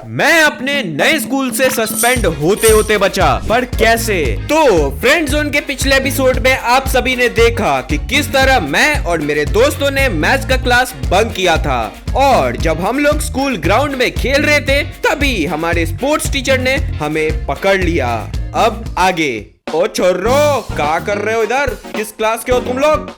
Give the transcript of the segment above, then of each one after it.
मैं अपने नए स्कूल से सस्पेंड होते होते बचा, पर कैसे? तो फ्रेंड जोन के पिछले एपिसोड में आप सभी ने देखा कि किस तरह मैं और मेरे दोस्तों ने मैथ्स का क्लास बंक किया था, और जब हम लोग स्कूल ग्राउंड में खेल रहे थे तभी हमारे स्पोर्ट्स टीचर ने हमें पकड़ लिया। अब आगे। ओ छोरो, क्या कर रहे हो इधर? किस क्लास के हो तुम लोग?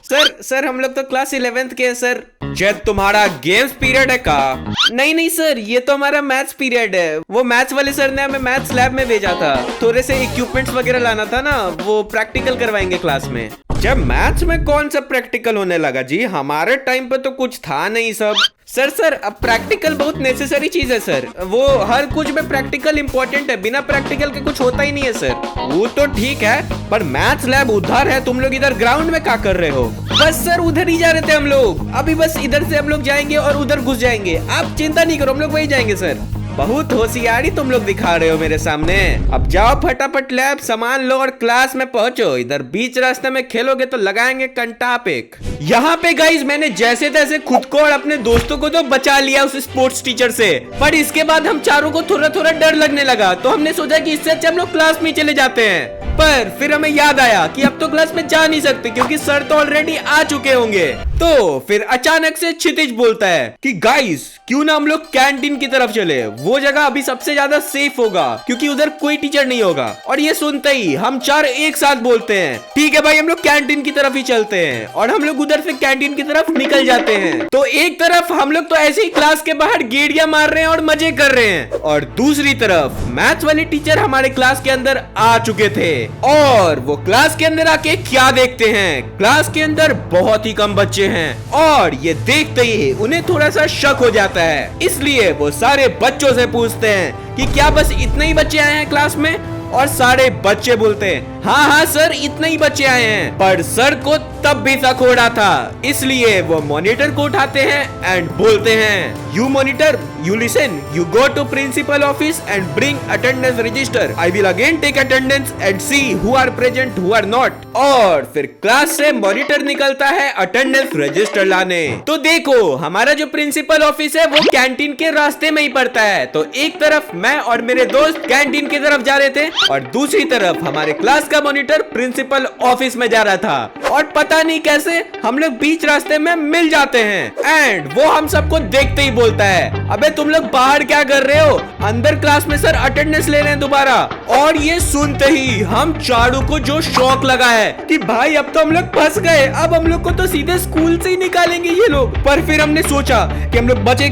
सर हम लोग तो क्लास 11th के हैं सर। जब तुम्हारा गेम्स पीरियड है का? नहीं सर, ये तो हमारा मैथ्स पीरियड है। वो मैथ्स वाले सर ने हमें मैथ्स लैब में भेजा था, थोड़े से इक्विपमेंट्स वगैरह लाना था ना, वो प्रैक्टिकल करवाएंगे क्लास में। जब मैथ्स में कौन सा प्रैक्टिकल होने लगा जी? हमारे टाइम पे तो कुछ था नहीं सब। सर अब प्रैक्टिकल बहुत नेसेसरी चीज है सर, वो हर कुछ में प्रैक्टिकल इंपॉर्टेंट है, बिना प्रैक्टिकल के कुछ होता ही नहीं है सर। वो तो ठीक है, पर मैथ्स लैब उधर है, तुम लोग इधर ग्राउंड में क्या कर रहे हो? बस सर उधर ही जा रहे थे हम लोग, अभी बस इधर से हम लोग जाएंगे और उधर घुस जाएंगे, आप चिंता नहीं करो, हम लोग वही जाएंगे सर। बहुत होशियारी तुम लोग दिखा रहे हो मेरे सामने। अब जाओ फटाफट लैब सामान लो और क्लास में पहुंचो। इधर बीच रास्ते में खेलोगे तो लगाएंगे कंटाप एक। यहाँ पे गाइस मैंने जैसे तैसे खुद को और अपने दोस्तों को तो बचा लिया उस स्पोर्ट्स टीचर से, पर इसके बाद हम चारों को थोड़ा थोड़ा डर लगने लगा, तो हमने सोचा कि इससे अच्छा हम लोग क्लास में चले जाते हैं। पर फिर हमें याद आया कि अब तो क्लास में जा नहीं सकते क्योंकि सर तो ऑलरेडी आ चुके होंगे। तो फिर अचानक से क्षितिज बोलता है कि गाइस क्यों ना हम लोग कैंटीन की तरफ चले, वो जगह अभी सबसे ज्यादा सेफ होगा क्योंकि उधर कोई टीचर नहीं होगा। और ये सुनते ही हम चार एक साथ बोलते हैं ठीक है भाई, हम लोग कैंटीन की तरफ ही चलते हैं, और हम लोग उधर से कैंटीन की तरफ निकल जाते हैं। तो एक तरफ हम लोग तो ऐसे ही क्लास के बाहर गेड़ियां मार रहे हैं और मजे कर रहे हैं, और दूसरी तरफ मैथ्स वाले टीचर हमारे क्लास के अंदर आ चुके थे। और वो क्लास के अंदर आके क्या देखते हैं, क्लास के अंदर बहुत ही कम बच्चे हैं, और ये देखते ही उन्हें थोड़ा सा शक हो जाता है, इसलिए वो सारे बच्चों से पूछते हैं कि क्या बस इतने ही बच्चे आए हैं क्लास में? और सारे बच्चे बोलते हैं हाँ सर इतने ही बच्चे आए हैं। पर सर को तब भी शक हो रहा था, इसलिए वो मॉनिटर को उठाते हैं एंड बोलते हैं you monitor, you listen, you go to principal office and bring attendance register. I will again take attendance and see who are present who are not. और फिर क्लास से मॉनिटर निकलता है अटेंडेंस रजिस्टर लाने। तो देखो हमारा जो प्रिंसिपल ऑफिस है वो कैंटीन के रास्ते में ही पड़ता है। तो एक तरफ मैं और मेरे दोस्त कैंटीन की तरफ जा रहे थे और दूसरी तरफ हमारे क्लास का मॉनिटर प्रिंसिपल ऑफिस में जा रहा था, और पता नहीं कैसे हम लोग बीच रास्ते में मिल जाते हैं। एंड वो हम सबको देखते ही बोलता है अबे तुम लोग बाहर क्या कर रहे हो, अंदर क्लास में सर अटेंडेंस ले रहे हैं दोबारा। और ये सुनते ही हम चारों को जो शौक लगा है कि भाई अब तो हम लोग फंस गए, अब हम लोग को तो सीधे स्कूल से ही निकालेंगे ये लोग। पर फिर हमने सोचा कि हम लोग बचे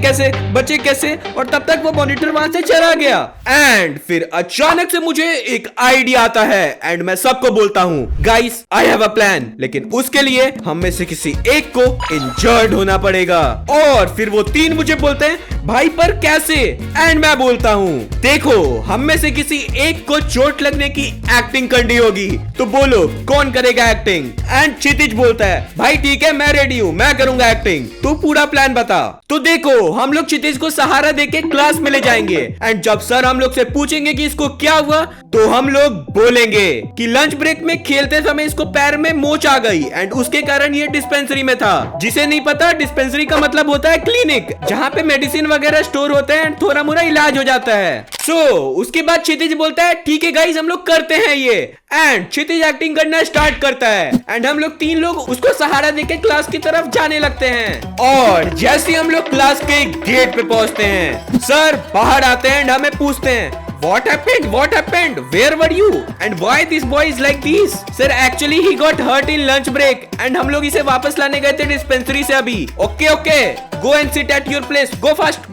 कैसे, और तब तक वो मॉनिटर वहां से चला गया। एंड फिर अचानक से मुझे एक आइडिया आता है एंड मैं सबको बोलता हूँ guys I have a plan, लेकिन उसके लिए हम में से किसी एक को इंजर्ड होना पड़ेगा। और फिर वो तीन मुझे बोलते हैं भाई पर कैसे? एंड मैं बोलता हूँ देखो हम में से किसी एक को चोट लगने की एक्टिंग करनी होगी, तो बोलो कौन करेगा एक्टिंग? एंड क्षितिज बोलता है भाई ठीक है मैं रेडी हूँ, मैं करूंगा एक्टिंग, तू पूरा प्लान बता। तो देखो हम लोग क्षितिज को सहारा देके क्लास में ले जाएंगे, एंड जब सर हम लोग से पूछेंगे कि इसको क्या हुआ तो हम लोग बोलेंगे कि लंच ब्रेक में खेलते समय इसको पैर में मोच आ गई एंड उसके कारण ये डिस्पेंसरी में था। जिसे नहीं पता डिस्पेंसरी का मतलब होता है क्लिनिक, जहाँ पे मेडिसिन वगैरह स्टोर होते हैं, थोड़ा मोड़ा इलाज हो जाता है। उसके बाद क्षितिज बोलता है ठीक है गाइस हम लोग करते हैं ये, एंड क्षितिज एक्टिंग करना स्टार्ट करता है एंड हम लोग तीन लोग उसको सहारा देके क्लास की तरफ जाने लगते हैं। और जैसे हम लोग क्लास के गेट पे पहुंचते हैं सर बाहर आते हैं एंड हमें पूछते हैं What happened? What happened? Where were you? And why this boy is like this? Sir, actually he got hurt in lunch break and हम लोग इसे वापस लाने गए थे डिस्पेंसरी से अभी। Okay. Go and sit at your place. Go fast.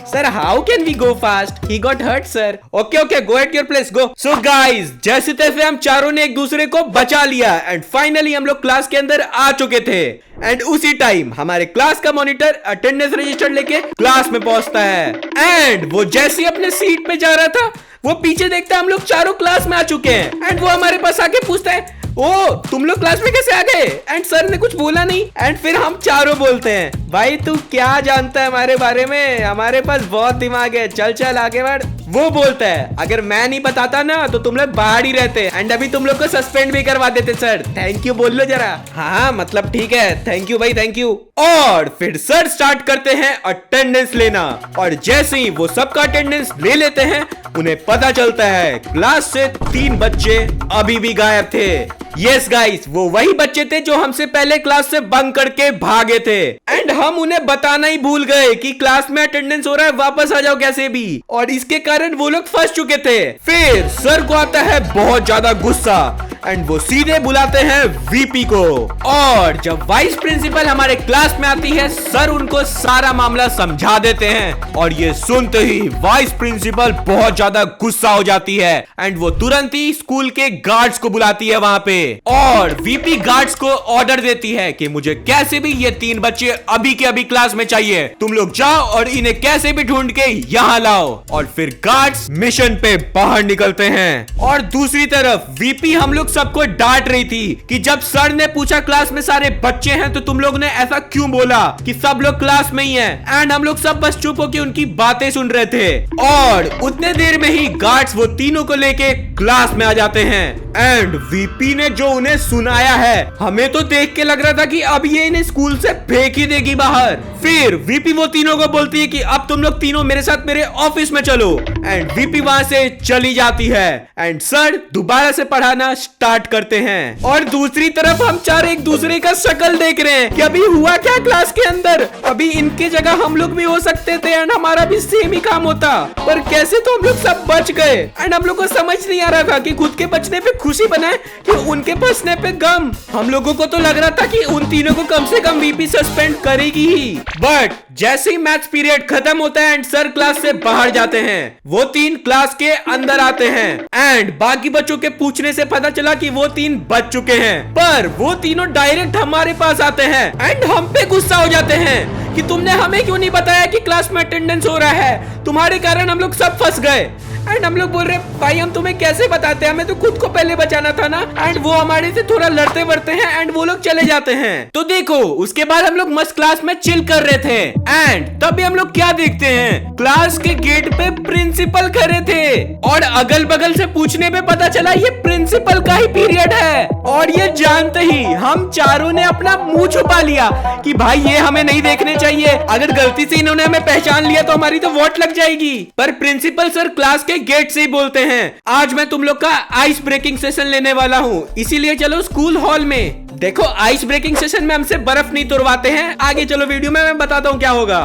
Sir, how can we go fast? He got hurt, sir. Okay. Go at your place. Go. So guys, जैसे तैसे हम चारों ने एक दूसरे को बचा लिया एंड फाइनली हम लोग क्लास के अंदर आ चुके थे। एंड उसी टाइम हमारे क्लास का मॉनिटर अटेंडेंस रजिस्टर लेके क्लास में पहुंचता है एंड वो जैसे अपने सीट पे जा रहा था वो पीछे देखता है हम लोग चारों क्लास में आ चुके हैं एंड वो हमारे पास आके पूछता है ओ तुम लोग क्लास में कैसे आ गए? एंड सर ने कुछ बोला नहीं। एंड फिर हम चारों बोलते हैं, भाई तू क्या जानता है हमारे बारे में, हमारे पास बहुत दिमाग है, चल चल आगे बढ़। वो बोलता है, अगर मैं नहीं बताता ना तो तुम लोग बाहर ही रहते एंड अभी तुम लोग को सस्पेंड भी करवा देते सर। थैंक यू बोल लो जरा। हाँ मतलब ठीक है, थैंक यू भाई, थैंक यू। और फिर सर स्टार्ट करते हैं अटेंडेंस लेना, और जैसे ही वो सबका अटेंडेंस ले लेते हैं उन्हें पता चलता है क्लास से 3 बच्चे अभी भी गायब थे। यस गाइस, वो वही बच्चे थे जो हमसे पहले क्लास से बंक करके भागे थे एंड हम उन्हें बताना ही भूल गए कि क्लास में अटेंडेंस हो रहा है, वापस आ जाओ कैसे भी, और इसके कारण वो लोग फंस चुके थे। फिर सर को आता है बहुत ज्यादा गुस्सा एंड वो सीधे बुलाते हैं वीपी को, और जब वाइस प्रिंसिपल हमारे क्लास में आती है सर उनको सारा मामला समझा देते हैं, और ये सुनते ही वाइस प्रिंसिपल बहुत ज्यादा गुस्सा हो जाती है एंड वो तुरंत ही स्कूल के गार्ड्स को बुलाती है वहां पे, और वीपी गार्ड्स को ऑर्डर देती है कि मुझे कैसे भी ये 3 बच्चे अभी के अभी क्लास में चाहिए, तुम लोग जाओ और इन्हें कैसे भी ढूंढ के यहाँ लाओ। और फिर गार्ड्स मिशन पे बाहर निकलते हैं, और दूसरी तरफ वीपी हम लोग सबको डांट रही थी कि जब सर ने पूछा क्लास में सारे बच्चे हैं तो तुम लोग ने ऐसा क्यों बोला कि सब लोग क्लास में ही हैं, एंड हम लोग सब बस चुप होकर उनकी बातें सुन रहे थे, और उतने देर में ही गार्ड्स वो तीनों को लेके क्लास में आ जाते हैं। एंड वीपी ने जो उन्हें सुनाया है हमें तो देख के लग रहा था कि अब ये इन्हें स्कूल से फेंक ही देगी बाहर। फिर वीपी वो तीनों को बोलती है कि अब तुम लोग तीनों मेरे साथ मेरे ऑफिस में चलो, एंड वीपी वहां से चली जाती है एंड सर दोबारा से पढ़ाना स्टार्ट करते हैं। और दूसरी तरफ हम चार एक दूसरे का शक्ल देख रहे हैं कि अभी हुआ क्या क्लास के अंदर, अभी इनके जगह हम लोग भी हो सकते थे एंड हमारा भी सेम ही काम होता, पर कैसे तो हम लोग सब बच गए। एंड हम लोग को समझ नहीं आ रहा था कि खुद के बचने पे खुशी बनाए कि उनके फंसने पे गम। हम लोगों को तो लग रहा था कि उन तीनों को कम से कम वीपी सस्पेंड करेगी ही, बट जैसे ही मैथ्स पीरियड खत्म होता है एंड सर क्लास से बाहर जाते हैं, वो 3 क्लास के अंदर आते हैं एंड बाकी बच्चों के पूछने से पता चला कि वो 3 बच चुके हैं, पर वो तीनों डायरेक्ट हमारे पास आते हैं एंड हम पे गुस्सा हो जाते हैं कि तुमने हमें क्यों नहीं बताया कि क्लास में अटेंडेंस हो रहा है, तुम्हारे कारण हम लोग सब फंस गए। एंड हम लोग बोल रहे भाई हम तुम्हें कैसे बताते, हमें तो खुद को पहले बचाना था ना। एंड वो हमारे से थोड़ा लड़ते बढ़ते हैं एंड वो लोग चले जाते हैं। तो देखो उसके बाद हम लोग मस्त क्लास में चिल कर रहे थे एंड तभी हम लोग क्या देखते हैं, क्लास के गेट पे प्रिंसिपल खड़े थे, और अगल बगल से पूछने पे पता चला ये प्रिंसिपल का ही पीरियड है। और ये जानते ही हम चारों ने अपना मुंह छुपा लिया कि भाई ये हमें नहीं देखने चाहिए, अगर गलती से इन्होंने हमें पहचान लिया तो हमारी तो वोट लग जाएगी। पर प्रिंसिपल सर क्लास के गेट से ही बोलते हैं, आज मैं तुम लोग का आइस ब्रेकिंग सेशन लेने वाला हूँ, इसीलिए चलो स्कूल हॉल में। देखो आइस ब्रेकिंग सेशन में हमसे बर्फ नहीं तोड़वाते हैं, आगे चलो वीडियो में मैं बताता हूँ क्या होगा।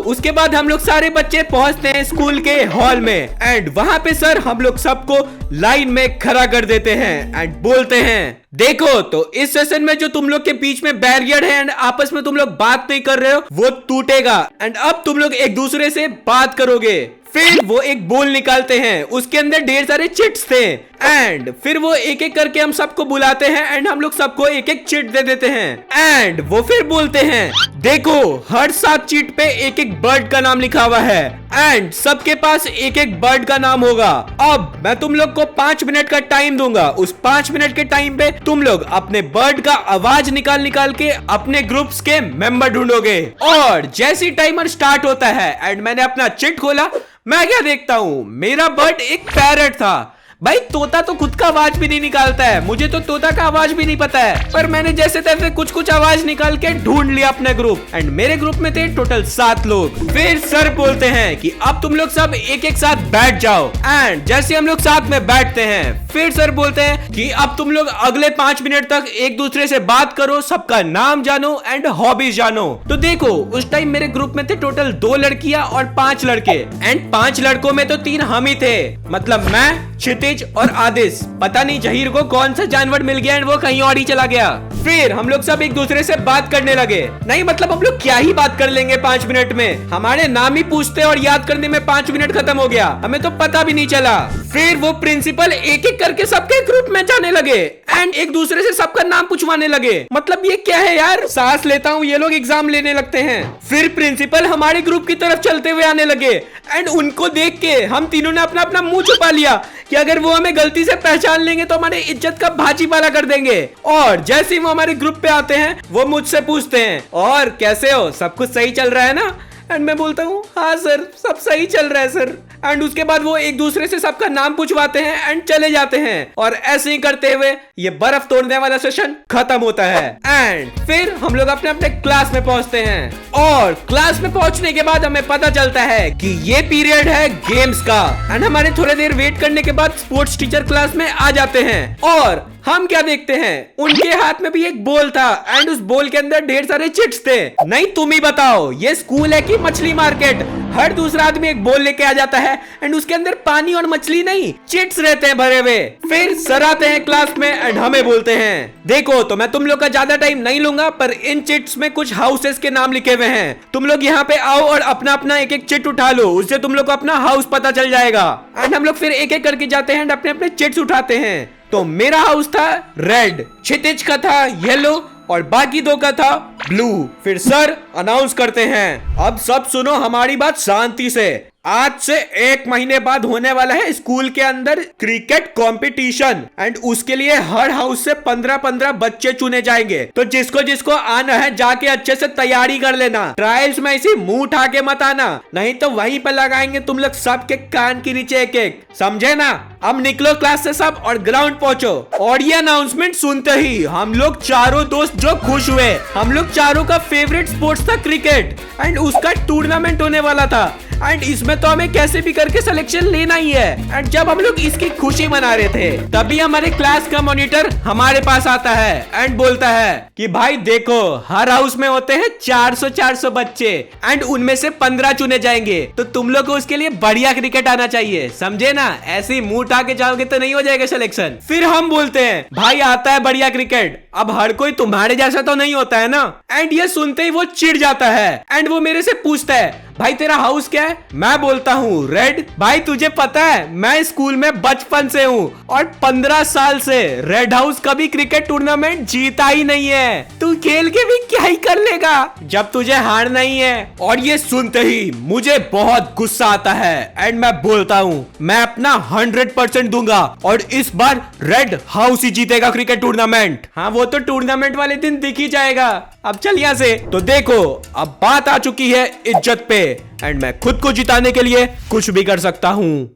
उसके बाद हम लोग सारे बच्चे पहुंचते हैं स्कूल के हॉल में एंड वहां पे सर हम लोग सबको लाइन में खड़ा कर देते हैं एंड बोलते हैं, देखो तो इस सेशन में जो तुम लोग के बीच में बैरियर है एंड आपस में तुम लोग बात नहीं कर रहे हो वो टूटेगा एंड अब तुम लोग एक दूसरे से बात करोगे। फिर वो एक बोल निकालते हैं, उसके अंदर ढेर सारे चिट्स थे एंड फिर वो एक एक करके हम सबको बुलाते हैं एंड हम लोग सबको एक एक चिट दे देते हैं एंड वो फिर बोलते हैं, देखो हर 7 चिट पे एक एक बर्ड का नाम लिखा हुआ है एंड सबके पास एक एक बर्ड का नाम होगा। अब मैं तुम लोग को 5 मिनट का टाइम दूंगा, उस 5 मिनट के टाइम पे तुम लोग अपने बर्ड का आवाज निकाल के अपने ग्रुप्स के मेंबर ढूंढोगे। और जैसी टाइमर स्टार्ट होता है एंड मैंने अपना चिट खोला, मैं क्या देखता हूँ, मेरा बर्ड एक पैरट था। भाई तोता तो खुद का आवाज भी नहीं निकालता है, मुझे तो तोता का आवाज भी नहीं पता है, पर मैंने जैसे तैसे कुछ आवाज निकाल के ढूंढ लिया अपने ग्रुप एंड मेरे ग्रुप में थे टोटल 7 लोग। फिर सर बोलते हैं कि अब तुम लोग सब एक एक साथ बैठ जाओ एंड जैसे हम लोग साथ में बैठते हैं फिर सर बोलते हैं कि अब तुम लोग अगले 5 मिनट तक एक दूसरे से बात करो, सबका नाम जानो एंड हॉबीज जानो। तो देखो उस टाइम मेरे ग्रुप में थे टोटल 2 लड़कियां और 5 लड़के एंड 5 लड़कों में तो 3 हम ही थे, मतलब मैं, क्षितिज और आदिश। पता नहीं जहीर को कौन सा जानवर मिल गया एंड वो कहीं और ही चला गया। फिर हम लोग सब एक दूसरे से बात करने लगे, नहीं मतलब हम लोग क्या ही बात कर लेंगे 5 मिनट में, हमारे नाम ही पूछते और याद करने में 5 मिनट खत्म हो गया, हमें तो पता भी नहीं चला। फिर वो प्रिंसिपल एक एक करके सबके ग्रुप में जाने लगे एंड एक दूसरे से सबका नाम पूछवाने लगे। मतलब ये क्या है यार, सांस लेता हूँ, ये लोग एग्जाम लेने लगते हैं। फिर प्रिंसिपल हमारे ग्रुप की तरफ चलते हुए आने लगे एंड उनको देख के हम तीनों ने अपना अपना मुंह छुपा लिया कि अगर वो हमें गलती से पहचान लेंगे तो हमारे इज्जत का भाजीपाला कर देंगे। और जैसे ही वो हमारे ग्रुप पे आते हैं वो मुझसे पूछते हैं, और कैसे हो, सब कुछ सही चल रहा है ना? एंड मैं बोलता हूँ हाँ सर, सब सही चल रहा है सर। एंड उसके बाद वो एक दूसरे से सबका नाम पूछवाते हैं एंड चले जाते हैं और ऐसे ही करते हुए ये बर्फ तोड़ने वाला सेशन खत्म होता है। एंड फिर हम लोग अपने अपने क्लास में पहुंचते हैं और क्लास में पहुंचने के बाद हमें पता चलता है कि ये पीरियड है गेम्स का। एंड हमारे थोड़ी देर वेट करने के बाद स्पोर्ट्स टीचर क्लास में आ जाते हैं और हम क्या देखते हैं, उनके हाथ में भी एक बॉल था एंड उस बॉल के अंदर ढेर सारे चिट्स थे। नहीं तुम ही बताओ, ये स्कूल है कि मछली मार्केट? हर दूसरा आदमी एक बॉल लेके आ जाता है एंड उसके अंदर पानी और मछली नहीं, चिट्स रहते हैं भरे हुए। फिर सर आते हैं क्लास में एंड हमें बोलते हैं, देखो तो मैं तुम लोग का ज्यादा टाइम नहीं लूंगा, पर इन चिट्स में कुछ हाउसेस के नाम लिखे हुए हैं, तुम लोग यहाँ पे आओ और अपना अपना एक एक चिट उठा लो, उससे तुम लोग को अपना हाउस पता चल जाएगा। एंड हम लोग फिर एक एक करके जाते हैं एंड अपने अपने चिट्स उठाते हैं। तो मेरा हाउस था रेड, क्षितिज का था येलो और बाकी दो का था ब्लू। फिर सर अनाउंस करते हैं, अब सब सुनो हमारी बात शांति से, आज से 1 महीने बाद होने वाला है स्कूल के अंदर क्रिकेट कंपटीशन एंड उसके लिए हर हाउस से 15-15 बच्चे चुने जाएंगे। तो जिसको जिसको आना है जाके अच्छे से तैयारी कर लेना, ट्रायल्स में ऐसी मुंह उठा के मत आना, नहीं तो वहीं पर लगाएंगे तुम लोग सबके कान के नीचे एक एक, समझे ना? अब निकलो क्लास से सब और ग्राउंड पहुंचो। और ये अनाउंसमेंट सुनते ही हम लोग चारों दोस्त जो खुश हुए। हम लोग चारों का फेवरेट स्पोर्ट्स था क्रिकेट एंड उसका टूर्नामेंट होने वाला था एंड इसमें तो हमें कैसे भी करके सिलेक्शन लेना ही है। एंड जब हम लोग इसकी खुशी मना रहे थे तभी हमारे क्लास का मॉनिटर हमारे पास आता है एंड बोलता है कि भाई देखो, हर हाउस में होते हैं 400 बच्चे एंड उनमें से 15 चुने जाएंगे, तो तुम लोग को उसके लिए बढ़िया क्रिकेट आना चाहिए, समझे ना? ऐसे ही मुंह उठा के जाओगे तो नहीं हो जाएगा सिलेक्शन। फिर हम बोलते हैं भाई आता है बढ़िया क्रिकेट, अब हर कोई तुम्हारे जैसा तो नहीं होता है ना। एंड ये सुनते ही वो चिढ़ जाता है एंड वो मेरे से पूछता है, भाई तेरा हाउस क्या है? मैं बोलता हूँ रेड। भाई तुझे पता है मैं स्कूल में बचपन से हूँ और 15 साल से रेड हाउस कभी क्रिकेट टूर्नामेंट जीता ही नहीं है, तू खेल के भी क्या ही कर लेगा जब तुझे हारना ही है। और ये सुनते ही मुझे बहुत गुस्सा आता है एंड मैं बोलता हूँ मैं अपना 100% दूंगा और इस बार रेड हाउस ही जीतेगा क्रिकेट टूर्नामेंट। हाँ वो तो टूर्नामेंट वाले दिन दिख ही जाएगा। अब चल यहाँ से। तो देखो अब बात आ चुकी है इज्जत पे एंड मैं खुद को जिताने के लिए कुछ भी कर सकता हूँ।